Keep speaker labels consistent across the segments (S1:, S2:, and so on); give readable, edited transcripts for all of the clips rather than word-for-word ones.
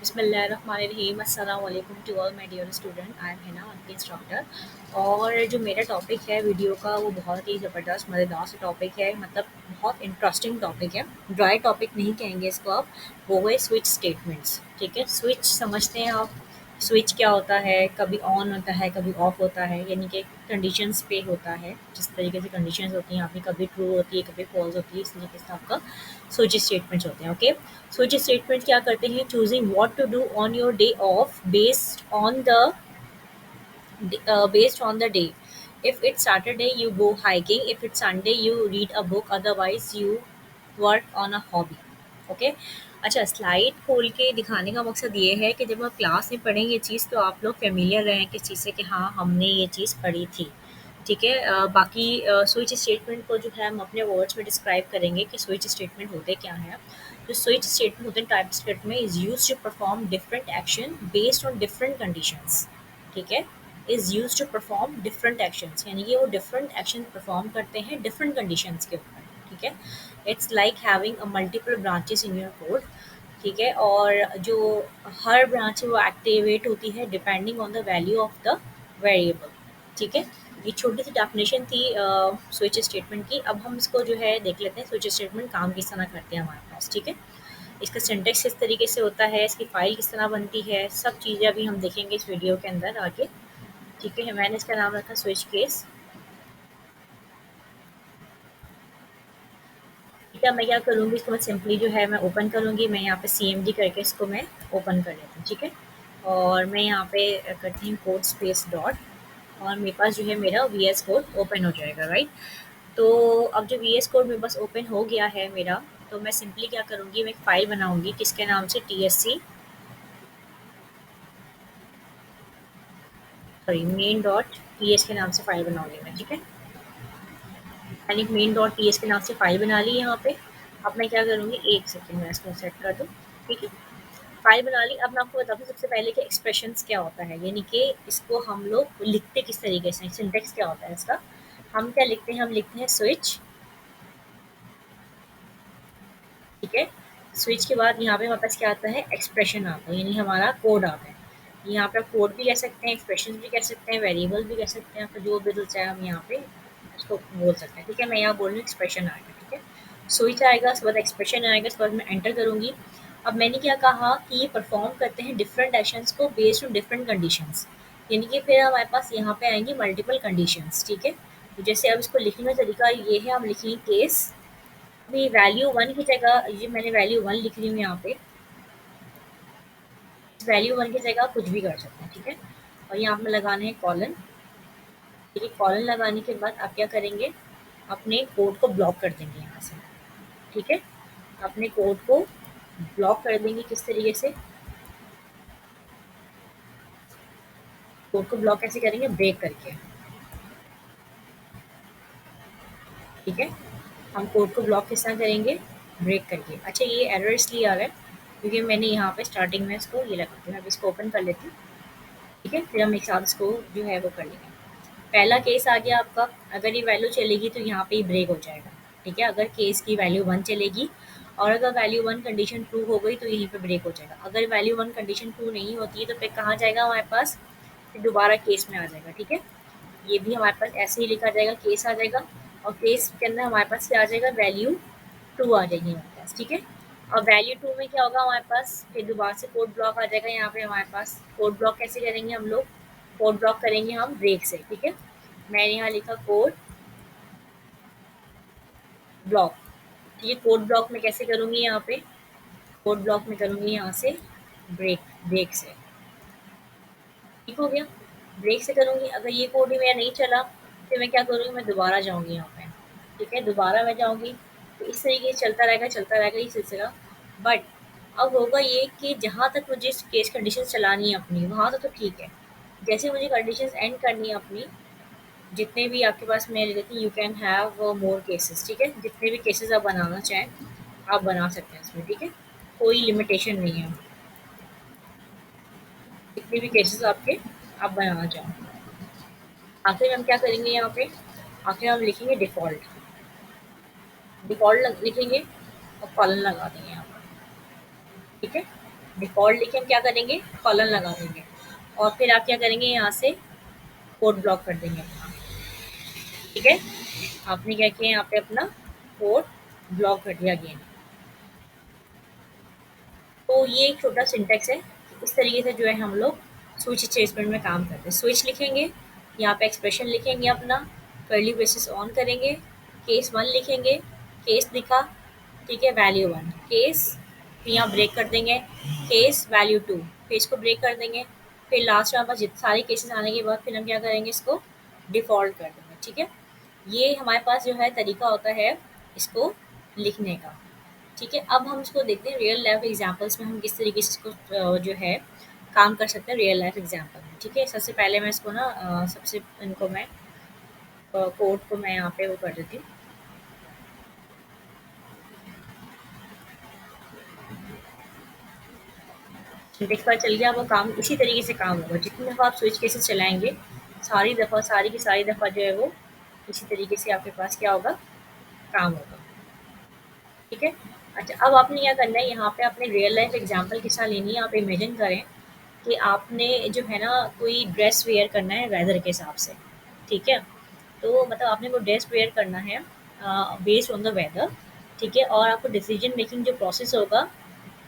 S1: बिस्मिल्लाहिर्रहमानिर्रहीम अस्सलाम वालेकुम to all my dear student. I am Hina आपकी इंस्ट्रक्टर। और जो मेरा टॉपिक है वीडियो का वो बहुत ही ज़बरदस्त मज़ेदार सा टॉपिक है, मतलब बहुत इंटरेस्टिंग टॉपिक है। ड्राई टॉपिक नहीं कहेंगे इसको आप, वो है स्विच स्टेटमेंट्स। ठीक है, स्विच समझते हैं आप? स्विच क्या होता है? कभी ऑन होता है, कभी ऑफ होता है, यानी कि कंडीशंस पे होता है। जिस तरीके से कंडीशंस होती हैं आपकी, कभी ट्रू होती है, कभी फॉल्स होती है, इस तरीके से आपका स्विच स्टेटमेंट्स होते हैं। ओके, स्विच स्टेटमेंट क्या करते हैं? Choosing what to do on your day off based on the day. If it's Saturday, you go hiking. If it's Sunday, you read a book. Otherwise, you work on a hobby. Okay, अच्छा, slide खोल के दिखाने का मकसद ये है कि जब आप क्लास में पढ़ें ये चीज़ तो आप लोग फेमिलियर रहें किस चीज़ से कि हाँ हमने ये चीज़ पढ़ी थी। ठीक है, बाकी स्विच स्टेटमेंट को जो है हम अपने वर्ड्स में डिस्क्राइब करेंगे कि स्विच स्टेटमेंट होते क्या हैं। जो स्विच स्टेटमेंट होते हैं टाइप स्क्रिप्ट में is use to perform different action based on different conditions. ठीक है, is use to perform different actions, यानी कि वो डिफरेंट एक्शन परफॉर्म करते हैं डिफरेंट कंडीशंस के ऊपर। ठीक है, it's like having a multiple branches in your code. ठीक है, और जो हर ब्रांच है वो एक्टिवेट होती है depending on the value of the variable. ठीक है, ये छोटी सी डेफिनेशन थी स्विच स्टेटमेंट की। अब हम इसको जो है देख लेते हैं स्विच स्टेटमेंट काम किस तरह करते हैं हमारे पास। ठीक है, इसका सिंटेक्स किस तरीके से होता है, इसकी फाइल किस तरह बनती है, सब चीज़ें अभी हम देखेंगे इस वीडियो के अंदर आगे। ठीक है, मैंने इसका नाम रखा स्विच केस। ठीक है, मैं क्या करूँगी, इसको मैं सिंपली जो है मैं ओपन करूँगी। मैं यहाँ पे CMD करके इसको मैं ओपन कर लेती हूँ। ठीक है, और मैं यहाँ पे करती हूँ कोड स्पेस डॉट, और मेरे पास जो है मेरा VS कोड ओपन हो जाएगा। राइट, तो अब जो VS कोड मेरे पास ओपन हो गया है मेरा, तो मैं सिंपली क्या करूँगी, मैं एक फ़ाइल बनाऊँगी किसके नाम से, मेन डॉट ts के नाम से फ़ाइल बनाऊँगी मैं। ठीक है, मैंने एक मेन डॉट ts के नाम से फ़ाइल बना ली यहाँ पे। अब मैं क्या करूँगी, एक सेकेंड मैं इसको सेट कर दूँ। ठीक है, फ़ाइल बना ली। अब मैं आपको बता दूँ सबसे पहले कि एक्सप्रेशंस क्या होता है, यानी कि इसको हम लोग लिखते किस तरीके से, सिंटेक्स क्या होता है इसका। हम क्या लिखते हैं, हम लिखते हैं स्विच। ठीक है, स्विच के बाद यहाँ पे हमारे पास क्या आता है, एक्सप्रेशन आता है, यानी हमारा कोड आता है। यहाँ पे आप कोड भी कह सकते हैं, एक्सप्रेशन भी कह सकते हैं, वेरिएबल भी कह सकते हैं, आपको जो भी दिल चाहे हम यहाँ पे उसको बोल सकते हैं। ठीक है, मैं यहाँ बोल रही हूँ एक्सप्रेशन आएगा। ठीक है, स्विच आएगा, उसके बाद एक्सप्रेशन आएगा, उसके बाद मैं एंटर करूँगी। अब मैंने क्या कहा कि ये परफॉर्म करते हैं डिफरेंट एक्शंस को बेस्ड ऑन डिफरेंट कंडीशंस, यानी कि फिर हमारे पास यहाँ पे आएंगी मल्टीपल कंडीशंस। ठीक है, तो जैसे अब इसको लिखने का तरीका ये है, हम लिखेंगे केस। अभी वैल्यू 1 की जगह, ये मैंने वैल्यू 1 लिख रही हूँ यहाँ पे, वैल्यू 1 की जगह कुछ भी कर सकते हैं। ठीक है, और यहाँ पे लगाने हैं कॉलन। ठीक है, कॉलन लगाने के बाद आप क्या करेंगे, अपने कोड को ब्लॉक कर देंगे यहाँ से। ठीक है, अपने कोड को ब्लॉक कर देंगे किस तरीके से, कोड को ब्लॉक कैसे करेंगे, ब्रेक करके। ठीक है, हम कोड को ब्लॉक किस तरह करेंगे, ब्रेक करके। अच्छा, ये एरर इसलिए आ रहा है क्योंकि मैंने यहाँ पे स्टार्टिंग में इसको ये लगा दिया। मैं इसको ओपन कर लेती हूँ। ठीक है, फिर हम एक साथ इसको जो है वो कर लेंगे। पहला केस आ गया आपका, अगर ये वैल्यू चलेगी तो यहाँ पे ही ब्रेक हो जाएगा। ठीक है, अगर केस की वैल्यू 1 चलेगी और अगर वैल्यू 1 कंडीशन ट्रू हो गई तो यहीं पे ब्रेक हो जाएगा। अगर वैल्यू 1 कंडीशन ट्रू नहीं होती है तो फिर कहाँ जाएगा हमारे पास, फिर दोबारा केस में आ जाएगा। ठीक है, ये भी हमारे पास ऐसे ही लिखा जाएगा, केस आ जाएगा, और केस के अंदर हमारे पास क्या आ जाएगा, वैल्यू 2 आ जाएगी हमारे पास। ठीक है, और वैल्यू 2 में क्या होगा हमारे पास, फिर दोबारा से कोड ब्लॉक आ जाएगा। यहाँ पे हमारे पास कोड ब्लॉक कैसे करेंगे हम लोग, कोड ब्लॉक करेंगे हम ब्रेक से। ठीक है, मैंने यहाँ लिखा कोड ब्लॉक। ठीक है, कोड ब्लॉक में कैसे करूँगी, यहाँ पे कोड ब्लॉक में करूँगी यहाँ से ब्रेक, ब्रेक से। ठीक हो गया, ब्रेक से करूँगी। अगर ये कोड ही मेरा नहीं चला फिर मैं क्या करूँगी, मैं दोबारा जाऊँगी यहाँ पे। ठीक है, दोबारा मैं जाऊँगी, तो इस तरीके से चलता रहेगा ये सिलसिला। बट अब होगा ये कि जहाँ तक मुझे इस केस कंडीशन चलानी है अपनी, वहाँ तक तो ठीक है। जैसे मुझे कंडीशन एंड करनी है अपनी, जितने भी आपके पास, मैं लेती हूँ, you can have more cases. ठीक है, जितने भी केसेस आप बनाना चाहें आप बना सकते हैं इसमें। ठीक है, कोई लिमिटेशन नहीं है, जितने भी केसेस आपके आप बनाना चाहें। आखिर हम क्या करेंगे, यहाँ पे आखिर हम लिखेंगे डिफ़ॉल्ट, डिफ़ॉल्ट लिखेंगे और कॉलन लगा देंगे यहाँ पर। ठीक है, डिफ़ॉल्ट लिखे हम क्या करेंगे, कॉलन लगा देंगे और फिर आप क्या करेंगे, यहाँ से कोड ब्लॉक कर देंगे अपना, ठीक है। आपने क्या किया, यहाँ पे अपना कोड ब्लॉक कर दिया अगेन। तो ये एक छोटा सिंटेक्स है कि इस तरीके से जो है हम लोग स्विच स्टेटमेंट में काम करते हैं। स्विच लिखेंगे, यहाँ पे एक्सप्रेशन लिखेंगे अपना, कर्ली ब्रेसेस ऑन करेंगे, केस 1 लिखेंगे, केस लिखा, ठीक है, वैल्यू 1, केस, फिर यहाँ ब्रेक कर देंगे, केस वैल्यू 2, फिर इसको ब्रेक कर देंगे, फिर लास्ट में हमारे पास जितने सारे केसेस आने के बाद फिर हम क्या करेंगे, इसको डिफ़ॉल्ट कर देंगे, ठीक है। ये हमारे पास जो है तरीका होता है इसको लिखने का, ठीक है। अब हम इसको देखते हैं रियल लाइफ एग्जांपल्स में हम किस तरीके से इसको जो है काम कर सकते हैं रियल लाइफ एग्जांपल में, ठीक है। सबसे पहले मैं इसको ना सबसे इनको मैं कोड को मैं यहाँ पे वो कर देती हूँ। सिंटेक्स पर चल गया, वो काम इसी तरीके से काम होगा, जितनी दफ़ा आप स्विच केसेस चलाएंगे सारी की सारी दफ़ा जो है वो इसी तरीके से आपके पास क्या होगा, काम होगा, ठीक है। अच्छा, अब आपने क्या करना है, यहाँ पे आपने रियल लाइफ एग्जांपल के साथ लेनी है। आप इमेजिन करें कि आपने जो है ना कोई ड्रेस वेयर करना है वेदर के हिसाब से, ठीक है। तो मतलब आपने वो ड्रेस वेयर करना है बेस्ड ऑन द वेदर, ठीक है। और आपको डिसीजन मेकिंग जो प्रोसेस होगा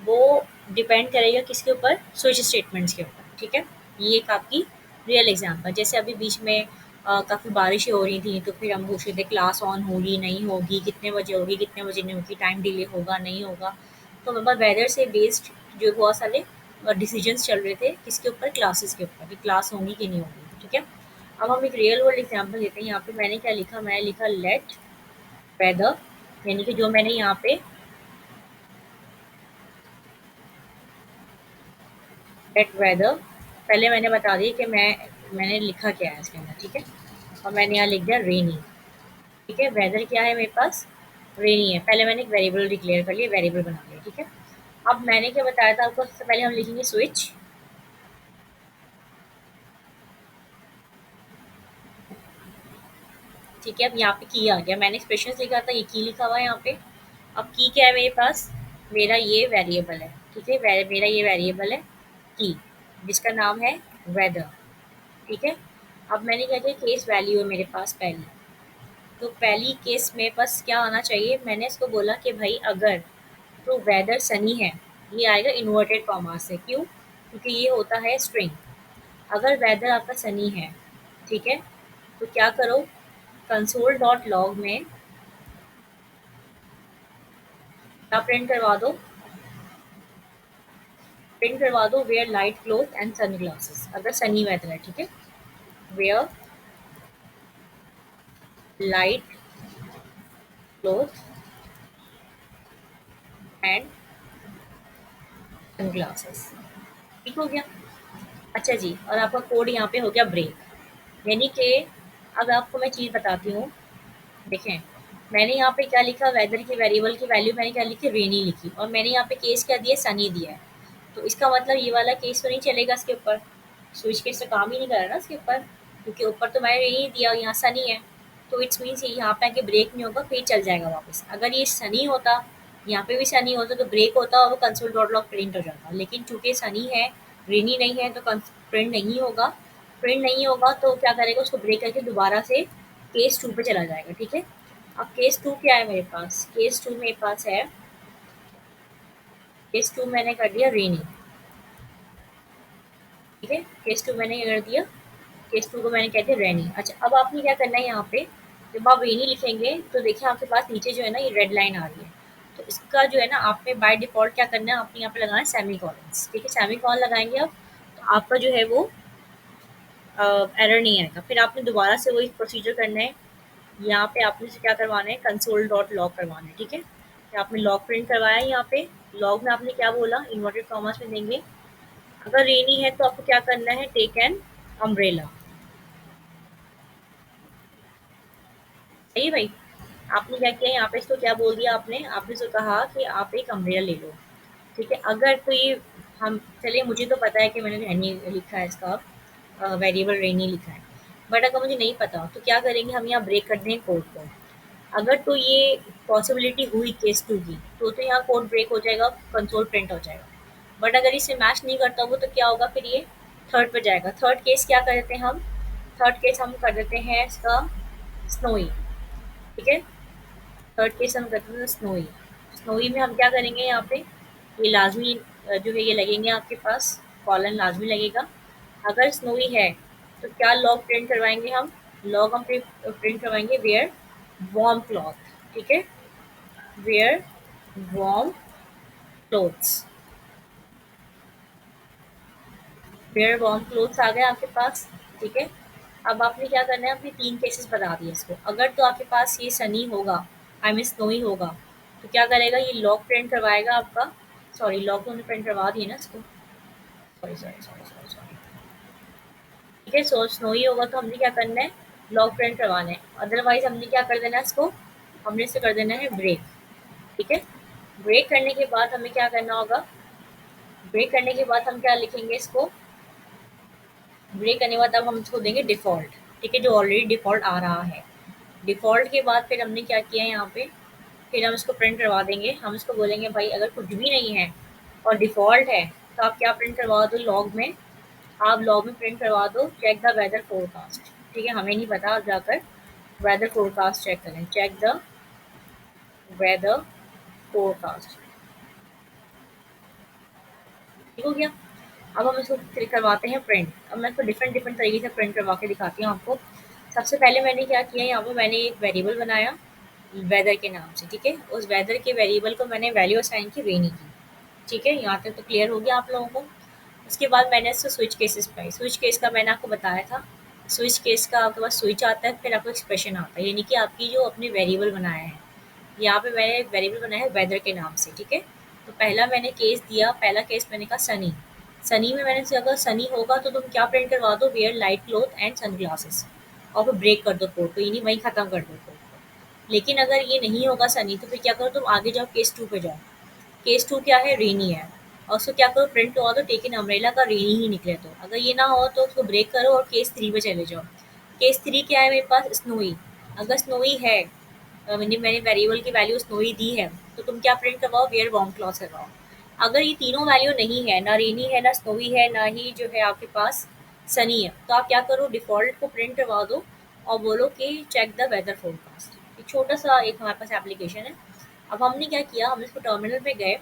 S1: वो डिपेंड करेगा किसके ऊपर, स्विच स्टेटमेंट्स के ऊपर, ठीक है। ये एक आपकी रियल एग्जांपल, जैसे अभी बीच में काफ़ी बारिशें हो रही थी, तो फिर हम पूछ रहे थे क्लास ऑन होगी नहीं होगी, कितने बजे होगी कितने बजे नहीं होगी, टाइम डिले होगा नहीं होगा। तो हमारे वेदर से बेस्ड जो बहुत सारे डिसीजंस चल रहे थे किसके ऊपर, क्लासेस के ऊपर, कि क्लास होंगी कि नहीं होगी, ठीक है। अब हम एक रियल वर्ल्ड एग्जांपल लेते हैं। यहाँ पे मैंने क्या लिखा, मैंने लिखा लेट वेदर, यानी कि जो मैंने यहाँ पे लेट वेदर, पहले मैंने बता दिया कि मैंने लिखा क्या है इसके अंदर, ठीक है। और मैंने यहाँ लिख दिया रेनी, ठीक है। वेदर क्या है मेरे पास, रेनी है। पहले मैंने एक वेरिएबल डिक्लेयर कर लिया, वेरिएबल बना लिया, ठीक है। अब मैंने क्या बताया था आपको, सबसे पहले हम लिखेंगे स्विच, ठीक है। अब यहाँ पे की आ गया, मैंने एक्सप्रेशन लिखा था, ये की लिखा हुआ है यहाँ पे। अब की क्या है मेरे पास, मेरा ये वेरिएबल है, ठीक है। मेरा ये वेरिएबल है की, जिसका नाम है वेदर, ठीक है। अब मैंने क्या किया, केस वैल्यू है मेरे पास पहली, तो पहली केस मेरे पास क्या आना चाहिए, मैंने इसको बोला कि भाई अगर तो वेदर सनी है, ये आएगा इन्वर्टेड कॉमा से, क्यों, क्योंकि ये होता है स्ट्रिंग। अगर वेदर आपका सनी है, ठीक है, तो क्या करो, कंसोल डॉट लॉग में क्या प्रिंट करवा दो, wear light cloth and sunglasses, अगर सनी वेदर है, ठीक है। Wear light cloth and sunglasses, ठीक हो गया। अच्छा जी, और आपका कोड यहाँ पे हो गया ब्रेक, यानी कि अब आपको मैं चीज़ बताती हूँ, देखें मैंने यहाँ पे क्या लिखा, वेदर की वेरिएबल की वैल्यू मैंने क्या लिखी, रेनी लिखी, और मैंने यहाँ पे केस क्या दिया, सनी दिया है। तो इसका मतलब ये वाला केस तो नहीं चलेगा इसके ऊपर, स्विच केस से काम ही नहीं कर रहा ना इसके ऊपर, क्योंकि ऊपर तो मैंने रेनी दिया, यहाँ सनी है। तो इट्स मीन्स यहाँ पे आके ब्रेक नहीं होगा, फिर चल जाएगा वापस। अगर ये सनी होता, यहाँ पे भी सनी होता, तो ब्रेक होता और वो कंसोल डॉट लॉग प्रिंट हो जाता, लेकिन चूंकि सनी है, रेनी नहीं है, तो प्रिंट नहीं होगा। प्रिंट नहीं होगा तो क्या करेगा, उसको ब्रेक करके दोबारा से केस 2 पे चला जाएगा, ठीक है। अब केस 2 क्या है मेरे पास, केस 2 मेरे पास है, केस 2 मैंने कर दिया रेनी, ठीक है। केस 2 मैंने क्या कर दिया, केस 2 को मैंने कहते हैं रेनी। अच्छा, अब आपने क्या करना है, यहाँ पे जब आप रेनी लिखेंगे तो देखिए आपके पास नीचे जो है ना ये रेड लाइन आ रही है, तो इसका जो है ना आपने बाय डिफ़ॉल्ट क्या करना है, आपने यहाँ पे लगाना है सेमीकोलन्स, ठीक है। सेमीकोलन लगाएंगे आप, तो आपका जो है वो एरर नहीं आएगा। फिर आपने दोबारा से वही प्रोसीजर करना है, यहाँ पे आपने से क्या करवाना है, कंसोल डॉट लॉग करवाना है, ठीक है। फिर आपने लॉग प्रिंट करवाया, यहाँ पे लॉग में आपने क्या बोला, इन्वर्टेड कॉमास में देंगे। अगर रेनी है तो आपको क्या करना है, टेक एन अम्ब्रेला, सही है भाई। आपने क्या किया, यहाँ पे इसको क्या बोल दिया आपने, आपने इसको कहा कि आप एक अम्ब्रेला ले लो, ठीक है। अगर तो ये हम चलिए, मुझे तो पता है कि मैंने रेनी लिखा है, इसका वेरिएबल रेनी लिखा है, बट अगर मुझे नहीं पता तो क्या करेंगे, हम यहाँ ब्रेक कर दें कोड को। अगर तो ये पॉसिबिलिटी हुई केस 2 की, तो यहाँ कोड ब्रेक हो जाएगा, कंसोल प्रिंट हो जाएगा। बट अगर इसे मैच नहीं करता वो तो क्या होगा, फिर ये थर्ड पे जाएगा। थर्ड केस क्या कर देते हैं हम, थर्ड केस हम कर देते हैं इसका स्नोई। ठीक है, थर्ड केस हम करते हैं स्नोई। स्नोई में हम क्या करेंगे, यहाँ पे ये लाजमी जो है ये लगेंगे आपके पास, कॉलन लाजमी लगेगा। अगर स्नोई है तो क्या लॉग प्रिंट करवाएंगे हम, लॉग हम प्रिंट करवाएंगे वेयर वार्म क्लॉथ। ठीक है, wear warm clothes, wear warm clothes आ गए आपके पास। ठीक है, अब आपने क्या करना है, अपने 3 केसेस बता दिए इसको। अगर तो आपके पास ये सनी होगा, आई मीन स्नोई होगा, तो क्या करेगा, ये लॉग प्रिंट करवाएगा आपका, सॉरी लॉग तो हमने प्रिंट करवा दिए ना इसको, sorry sorry sorry sorry sorry. ठीक है, सो स्नोई होगा तो हमने क्या करना है, लॉग प्रिंट करवाना है। अदरवाइज हमने क्या कर देना है इसको, हमने इसे कर देना है ब्रेक। ठीक है, ब्रेक करने के बाद हमें क्या करना होगा, ब्रेक करने के बाद हम क्या लिखेंगे इसको, ब्रेक करने के बाद अब हम इसको देंगे डिफ़ॉल्ट। ठीक है, जो ऑलरेडी डिफ़ॉल्ट आ रहा है। डिफ़ॉल्ट के बाद फिर हमने क्या किया है यहाँ पे, फिर हम इसको प्रिंट करवा देंगे। हम इसको बोलेंगे भाई अगर कुछ भी नहीं है और डिफ़ॉल्ट है तो आप क्या प्रिंट करवा दो लॉग में, आप लॉग में प्रिंट करवा दो चेक द वेदर फोरकास्ट। ठीक है, हमें नहीं पता, आप जाकर वेदर फोरकास्ट चेक करें, चेक द वेदर फोरकास्ट। ठीक हो गया। अब हम इसको फिर करवाते हैं प्रिंट। अब मैं इसको डिफरेंट डिफरेंट तरीके से प्रिंट करवा के दिखाती हूँ आपको। सबसे पहले मैंने क्या किया, यहाँ पे मैंने एक वेरिएबल बनाया वेदर के नाम से। ठीक है, उस वेदर के वेरिएबल को मैंने वैल्यू असाइन की रेनी की। ठीक है, यहाँ तक तो क्लियर हो गया आप लोगों को। उसके बाद मैंने इससे स्विच केसेस पाई। स्विच केस का मैंने आपको बताया था, स्विच केस का आपके पास स्विच आता है, फिर आपको एक्सप्रेशन आता है, यानी कि आपकी जो अपने वेरिएबल बनाया है। यहाँ पे मैंने एक वेरिएबल बनाया है वेदर के नाम से। ठीक है, तो पहला मैंने केस दिया, पहला केस मैंने कहा सनी। सनी में मैंने से अगर सनी होगा तो तुम क्या प्रिंट करवा दो, wear light cloth and sunglasses, और फिर ब्रेक कर दो कोड को, यानी वहीं ख़त्म कर दो कोड को। लेकिन अगर ये नहीं होगा सनी तो फिर क्या करो, तुम आगे जाओ केस 2 पे जाओ। केस 2 क्या है, रेनी है, और उसको क्या करो प्रिंट करवा दो टेकन अम्ब्रेला का रेनी ही निकले। तो अगर ये ना हो तो उसको ब्रेक करो और केस 3 पे चले जाओ। केस 3 क्या है मेरे पास, स्नोई। अगर स्नोई है, मैंने वेरिएबल की वैल्यू स्नोई दी है, तो तुम क्या प्रिंट करवाओ, वेयर वार्म क्लॉथ करवाओ। अगर ये तीनों वैल्यू नहीं है, ना रेनी है ना स्नोई है ना ही जो है आपके पास सनी है, तो आप क्या करो, डिफ़ॉल्ट को प्रिंट करवा दो और बोलो कि चेक द वेदर फोरकास्ट। एक छोटा सा एक हमारे पास एप्लीकेशन है। अब हमने क्या किया, हम इसको टर्मिनल पे गए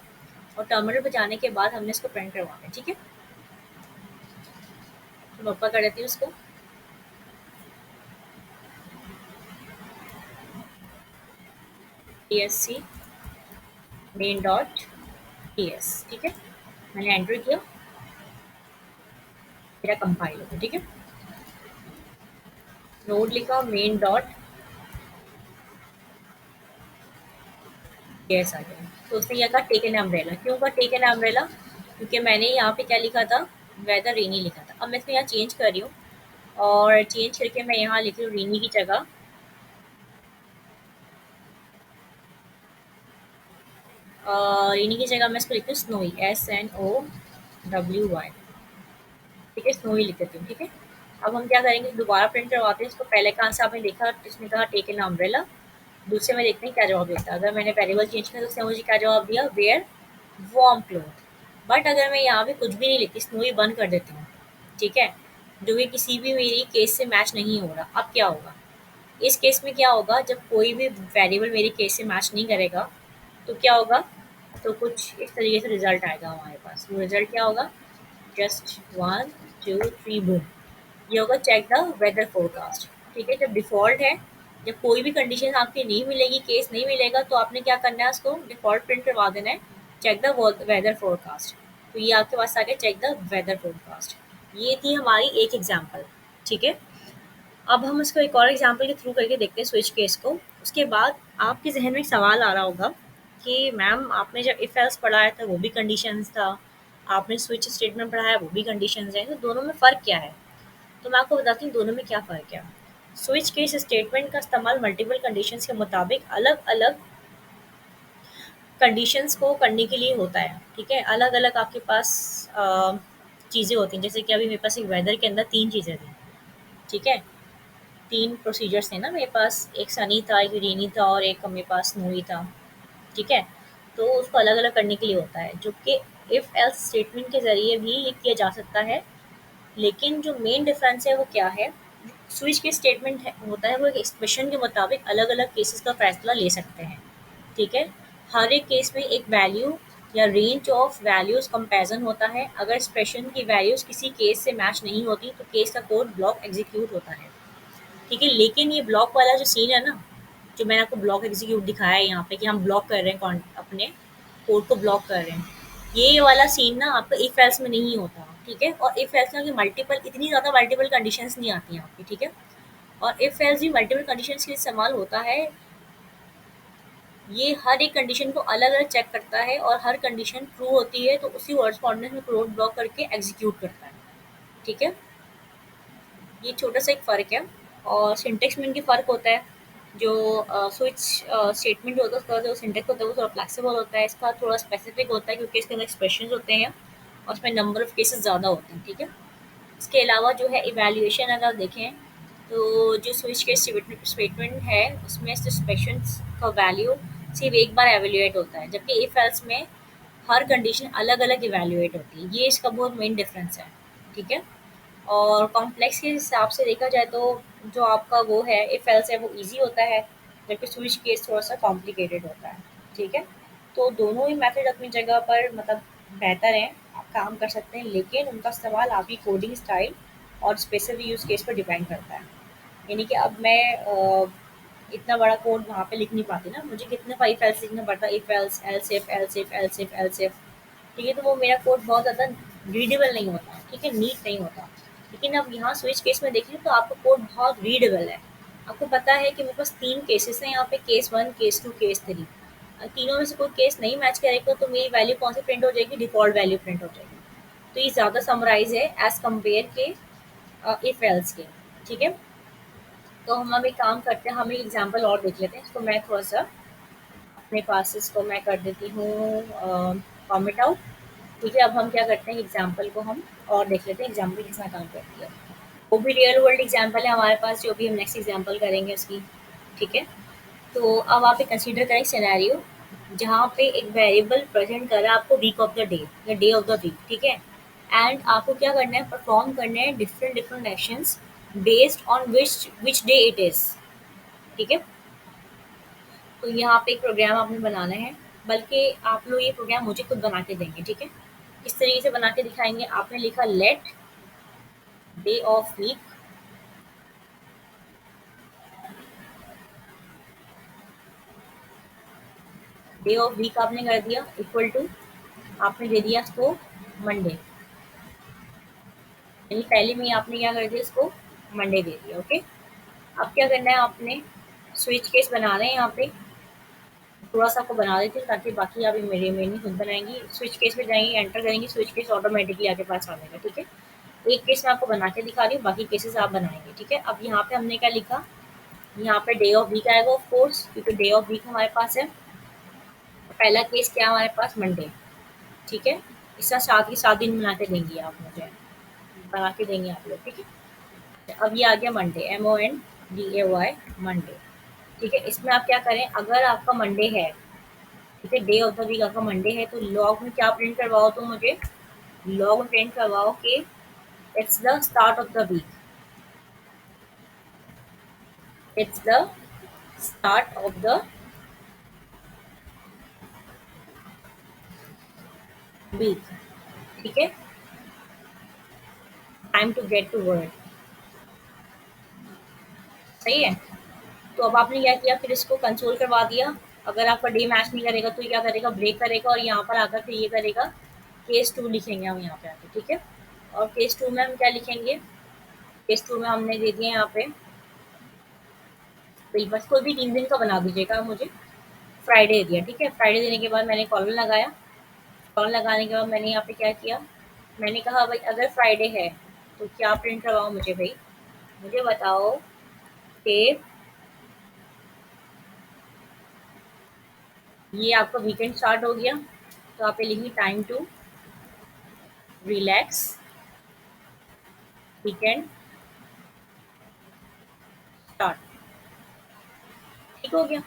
S1: और टर्मिनल पे जाने के बाद हमने इसको प्रिंट करवाना है। ठीक है, तो मैं ऊपर कर देती हूँ इसको, TSC मेन डॉट TS। ठीक है, मैंने एंटर किया, मेरा कंपाइल होगा। ठीक है, नोड लिखा मेन डॉट TS आ गया। तो उसने क्या कहा, टेक एन अम्ब्रेला। क्यों कहा टेक एन अम्ब्रेला, क्योंकि मैंने यहाँ पे क्या लिखा था, वेदर रेनी लिखा था। अब मैं इसको यहाँ चेंज कर रही हूँ, और चेंज करके मैं यहाँ लिख रही हूँ रेनी की जगह रेनी की जगह मैं इसको लिखती हूँ स्नोई, SNOWY। ठीक है, स्नोई लिख देती हूँ। ठीक है, अब हम क्या करेंगे, दोबारा प्रिंट करवाते हैं इसको। पहले का आंसर आपने देखा, इसने कहा टेक एन अम्ब्रेला। दूसरे में देखते हैं क्या जवाब देता है। अगर मैंने वेरिएबल चेंज किया तो उसने मुझे क्या जवाब दिया, वेयर वार्म क्लोथ। बट अगर मैं यहाँ पे कुछ भी नहीं लिखती, स्नोई बंद कर देती हूँ, ठीक है, जो कि किसी भी मेरी केस से मैच नहीं हो रहा, अब क्या होगा, इस केस में क्या होगा, जब कोई भी वेरिएबल मेरी केस से मैच नहीं करेगा तो क्या होगा, तो कुछ इस तरीके से रिजल्ट आएगा हमारे पास। वो रिजल्ट क्या होगा, जस्ट 1 2 3 बूम, ये होगा चेक द वेदर फोरकास्ट। ठीक है, जब डिफ़ॉल्ट है, जब कोई भी कंडीशन आपकी नहीं मिलेगी, केस नहीं मिलेगा, तो आपने क्या करना है, उसको डिफ़ॉल्ट प्रिंट करवा देना है, चेक द वेदर फोरकास्ट। तो ये आपके पास आ गया चेक द वेदर फोरकास्ट। ये थी हमारी एक एग्जाम्पल। ठीक है, अब हम इसको एक और एग्जाम्पल के थ्रू करके देखते हैं स्विच केस को। उसके बाद आपके जहन में एक सवाल आ रहा होगा कि मैम आपने जब इफ एल्स पढ़ाया था वो भी कंडीशंस था, आपने स्विच स्टेटमेंट पढ़ाया वो भी कंडीशंस हैं, तो दोनों में फ़र्क क्या है। तो मैं आपको बताती हूँ दोनों में क्या फ़र्क है। स्विच केस स्टेटमेंट का इस्तेमाल मल्टीपल कंडीशंस के मुताबिक अलग अलग कंडीशंस को करने के लिए होता है। ठीक है, अलग अलग आपके पास चीज़ें होती हैं, जैसे कि अभी मेरे पास एक वेदर के अंदर 3 चीज़ें थी। ठीक है, 3 प्रोसीजर्स थे ना मेरे पास, एक सनी था, एक रेनी था और एक मेरे पास स्नोई था। ठीक है, तो उसको अलग अलग करने के लिए होता है, जो कि इफ़ एल्स स्टेटमेंट के ज़रिए भी ये किया जा सकता है, लेकिन जो मेन डिफरेंस है वो क्या है, स्विच के स्टेटमेंट है होता है वो एक एक्सप्रेशन के मुताबिक अलग अलग केसेस का फैसला ले सकते हैं। ठीक है, हर एक केस में एक वैल्यू या रेंज ऑफ वैल्यूज कंपैरिजन होता है। अगर एक्सप्रेशन की वैल्यूज किसी केस से मैच नहीं होती तो केस का कोड ब्लॉक एग्जीक्यूट होता है। ठीक है, लेकिन ये ब्लॉक वाला जो सीन है ना, जो मैंने आपको ब्लॉक एग्जीक्यूट दिखाया है यहाँ पे कि हम ब्लॉक कर रहे हैं अपने कोड को ब्लॉक कर रहे हैं, ये वाला सीन ना आपका इफ एल्स में नहीं होता। ठीक है, और इफ एल्स में की मल्टीपल इतनी ज़्यादा मल्टीपल कंडीशंस नहीं आती हैं आपकी। ठीक है, और इफ एल्स भी मल्टीपल कंडीशंस के लिए इस्तेमाल होता है। ये हर एक कंडीशन को अलग अलग चेक करता है और हर कंडीशन ट्रू होती है तो उसी कॉरेस्पॉन्डेंस में कोड ब्लॉक करके एग्जीक्यूट करता है। ठीक है, ये छोटा सा एक फ़र्क है। और सिंटेक्स में इनकी फ़र्क होता है। जो स्विच स्टेटमेंट होता है उसका जो सिंटेक्स होता है वो थोड़ा फ्लेक्सिबल होता है, इसका थोड़ा स्पेसिफिक होता है क्योंकि इसके अंदर एक्सप्रेशन होते हैं और उसमें नंबर ऑफ केसेस ज़्यादा होते हैं। ठीक है, इसके अलावा जो है इवैल्यूएशन अगर देखें तो जो स्विच के स्टेटमेंट है उसमें सस्पेक्शन का वैल्यू सिर्फ एक बार एवेल्यूएट होता है, जबकि इफ एल्स में हर कंडीशन अलग अलग इवैल्यूएट होती है। ये इसका बहुत मेन डिफरेंस है। ठीक है, और कॉम्प्लेक्स के हिसाब से देखा जाए तो जो आपका वो है इफ एल्स है वो इजी होता है, जबकि स्विच केस थोड़ा सा कॉम्प्लिकेटेड होता है। ठीक है, तो दोनों ही मेथड अपनी जगह पर मतलब बेहतर हैं, आप काम कर सकते हैं, लेकिन उनका इस्तेमाल आपकी कोडिंग स्टाइल और स्पेसिफिक यूज़ केस पर डिपेंड करता है। यानी कि अब मैं इतना बड़ा कोड वहाँ पे लिख नहीं पाती ना, मुझे कितने इफ एल्स लिखना पड़ता है, if else else if else if else if else if. ठीक है, तो वो मेरा कोड बहुत ज़्यादा रीडेबल नहीं होता। ठीक है, नीट नहीं होता। लेकिन अब यहाँ स्विच केस में देखें तो आपका कोड बहुत रीडेबल है। आपको पता है कि मेरे पास 3 केसेस हैं यहाँ पे, केस 1, केस 2, केस 3। तीनों में से कोई केस नहीं मैच करेगा तो मेरी वैल्यू कौन सी प्रिंट हो जाएगी, डिफ़ॉल्ट वैल्यू प्रिंट हो जाएगी। तो ये ज़्यादा समराइज़ है एज़ कम्पेयर के इफ एल्स के। ठीक है, तो हम अब एक काम करते हैं, हम एक एग्ज़ाम्पल और देख लेते हैं। इसको मैं थोड़ा-सा अपने पास इसको मैं कर देती हूँ कॉमेंट आउट। ठीक है, अब हम क्या करते हैं, एग्ज़ाम्पल को हम और देख लेते हैं एग्ज़ाम्पल किस तरह काम करती है। वो भी रियल वर्ल्ड एग्ज़ाम्पल है हमारे पास, जो भी हम नेक्स्ट एग्ज़ाम्पल करेंगे उसकी। ठीक है, तो अब आप एक कंसीडर करें सिनेरियो जहाँ पे एक वेरिएबल प्रेजेंट कर रहा है आपको वीक ऑफ द डे या डे ऑफ द वीक। ठीक है, एंड आपको क्या करना है, परफॉर्म करने हैं different different actions based on which day it is. ठीक है, तो यहाँ पे एक प्रोग्राम आपने बनाना है, बल्कि आप लोग ये प्रोग्राम मुझे खुद बना के देंगे। ठीक है, किस तरीके से बना के दिखाएंगे, आपने लिखा let day of week, day of week आपने कर दिया इक्वल टू, आपने दे दिया इसको मंडे, यानी पहले में ही आपने क्या कर दिया, इसको मंडे दे दिया। ओके, अब क्या करना है, आपने स्विच केस बनाना है। यहाँ पे थोड़ा सा आपको बना देती हूँ ताकि बाकी आप मेरे में नहीं खुद बनाएंगी। स्विच केस में जाएंगी, एंटर करेंगी, स्विच केस ऑटोमेटिकली आपके पास आ जाएगा। ठीक है, एक केस मैं आपको बना के दिखा रही हूँ, बाकी केसेस आप बनाएंगे। ठीक है, अब यहाँ पे हमने क्या लिखा, यहाँ पे डे ऑफ वीक आएगा ऑफ कोर्स, क्योंकि डे ऑफ वीक हमारे पास है। पहला केस क्या है हमारे पास, मंडे। ठीक है, इसका 7 के 7 दिन बना के देंगी आप मुझे, बना के देंगे आप लोग। ठीक है, अब ये आ गया मंडे, MONDAY, मंडे। ठीक है, इसमें आप क्या करें, अगर आपका मंडे है, ठीक है, डे ऑफ द वीक आपका मंडे है, तो लॉग में क्या प्रिंट करवाओ, तो मुझे लॉग में प्रिंट करवाओ कि it's the start of the week, it's the start of the week. ठीक है, time to get to work. सही है, तो अब आपने क्या किया, फिर इसको कंसोल करवा दिया। अगर आपका डे मैच नहीं करेगा तो ये क्या करेगा, ब्रेक करेगा और यहाँ पर आकर फिर ये करेगा, केस 2 लिखेंगे हम यहाँ पे आके। ठीक है, और केस 2 में हम क्या लिखेंगे, केस 2 में हमने दे दिया यहाँ पे, बिल बस कोई भी 3 दिन का बना दीजिएगा आप मुझे। फ्राइडे दिया। ठीक है, फ्राइडे देने के बाद मैंने कॉलम लगाया, कॉलम लगाने के बाद मैंने यहाँ पे क्या किया, मैंने कहा भाई अगर फ्राइडे है तो क्या प्रिंट करवाओ मुझे, भाई मुझे बताओ कि ये आपका वीकेंड स्टार्ट हो गया, तो आप ये लिखिए time to relax weekend start. ठीक हो गया।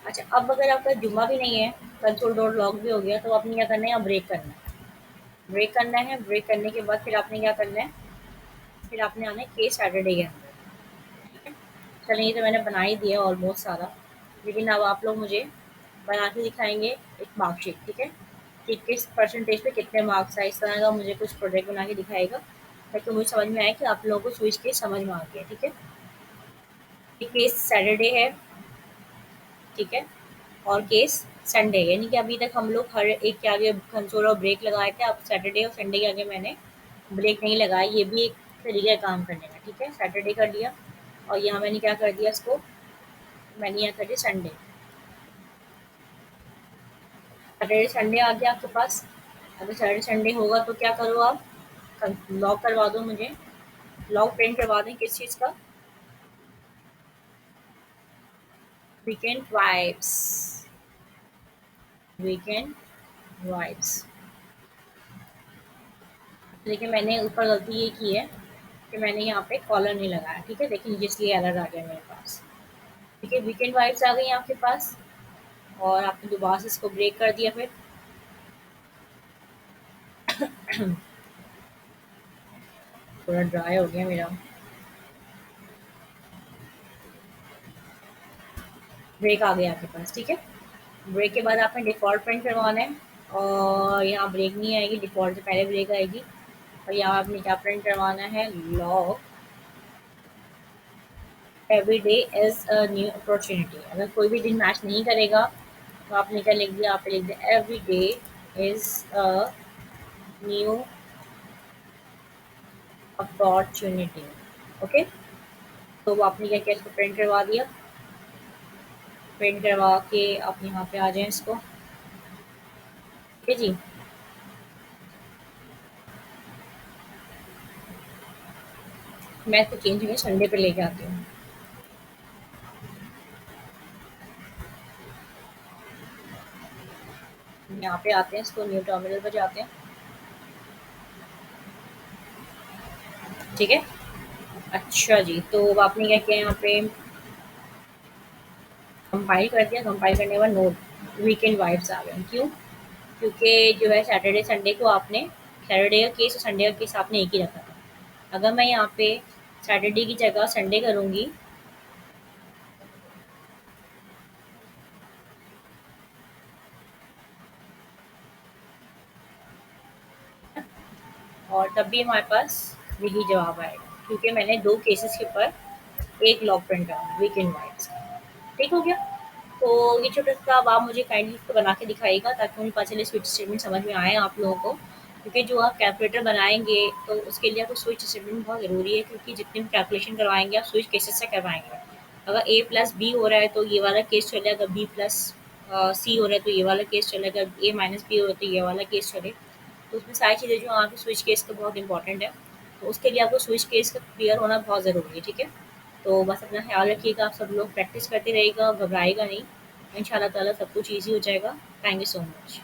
S1: अच्छा, अब अगर आपका जुम्मा भी नहीं है, कंसोल डॉट लॉग भी हो गया, तो आपने क्या करना है, यहाँ ब्रेक करना है। ब्रेक करना है, ब्रेक करने के बाद फिर आपने क्या करना है, फिर आपने आना है केस सैटरडे के अंदर, ठीक है? चलिए ये तो मैंने बना ही दिया ऑलमोस्ट सारा, लेकिन अब आप लोग मुझे बना के दिखाएँगे एक मार्कशीट, ठीक है? कि किस परसेंटेज पे कितने मार्क्स आए, इस तरह का मुझे कुछ प्रोजेक्ट बना के दिखाएगा, ताकि मुझे समझ में आए कि आप लोगों को स्विच केस समझ में आ गया, ठीक है? ये केस सैटरडे है, ठीक है? और केस संडे, यानी कि अभी तक हम लोग हर एक के आगे कंसोल और ब्रेक लगाए थे, अब सैटरडे और संडे के आगे मैंने ब्रेक नहीं लगाया, ये भी एक तरीका है काम करने का, ठीक है? सैटरडे कर लिया और यहाँ मैंने क्या कर दिया इसको, मैंने यहाँ कर दिया संडे। सैटरडे संडे आ गया आपके पास। अगर सैटरडे संडे होगा तो क्या करो आप, लॉग करवा दो मुझे, लॉग प्रिंट करवा दें किस चीज़ का, वीकेंड वाइब्स, वीकेंड वाइब्स। देखिए मैंने ऊपर गलती ये की है कि मैंने यहाँ पे कॉलर नहीं लगाया, ठीक है? देखिए इसलिए एरर आ गया मेरे पास। ठीक है, वीकेंड वाइब्स आ गई आपके पास और आपने दोबारा से इसको ब्रेक कर दिया फिर। थोड़ा ड्राई हो गया मेरा। ब्रेक आ गया आपके पास, ठीक है? ब्रेक के बाद आपने डिफ़ॉल्ट प्रिंट करवाना है और यहाँ ब्रेक नहीं आएगी, डिफ़ॉल्ट से पहले ब्रेक आएगी और यहाँ आपने क्या प्रिंट करवाना है, log every day is a new opportunity. अगर कोई भी दिन मैच नहीं करेगा तो आपने क्या लिख दिया, आपने लिख दिया every day is a new opportunity, okay? तो वो आपने क्या किया, इसको प्रिंट करवा दिया। प्रिंट करवा के आप यहाँ पे आ जाएँ इसको, ठीक है जी? मैं इसको चेंज करके संडे पे लेके आती हूँ। यहाँ पे आते हैं, इसको न्यू टर्मिनल पे जाते हैं, ठीक है? अच्छा जी, तो अब आपने क्या किया, यहाँ पे कंपाइल कर दिया, कंपाइल करने के बाद नोट वीकेंड वाइब्स आ गए। क्यों? क्योंकि जो है सैटरडे संडे को आपने, सैटरडे का केस और संडे का केस आपने एक ही रखा था। अगर मैं यहाँ पे सैटरडे की जगह संडे करूँगी और तब भी हमारे पास यही जवाब आएगा, क्योंकि मैंने 2 केसेस के ऊपर एक लॉग प्रिंट करा वीकेंड वाइब्स का। ठीक हो गया? तो ये छोटा-सा अब आप मुझे काइंडली इसको बना के दिखाइएगा, ताकि मुझे पता चले स्विच स्टेटमेंट समझ में आए आप लोगों को। क्योंकि जो आप कैलकुलेटर बनाएँगे तो उसके लिए आपको स्विच स्टेटमेंट बहुत ज़रूरी है, क्योंकि जितनी भी कैलकुलेशन करवाएँगे आप स्विच केसेस से करवाएँगे। अगर ए प्लस बी हो रहा है तो ये वाला केस चले, अगर बी प्लस सी हो रहा है तो ये वाला केस चले, अगर ए माइनस बी हो रहा है तो ये वाला केस चले। तो उसमें सारी चीज़ें जो आपके स्विच केस का बहुत इंपॉर्टेंट है। तो उसके लिए आपको स्विच केस का क्लियर होना बहुत ज़रूरी है, ठीक है? तो बस अपना ख़्याल रखिएगा, आप सब लोग प्रैक्टिस करते रहिएगा, घबराइएगा नहीं। इंशाल्लाह ताला सब कुछ ईज़ी हो जाएगा। Thank you so much.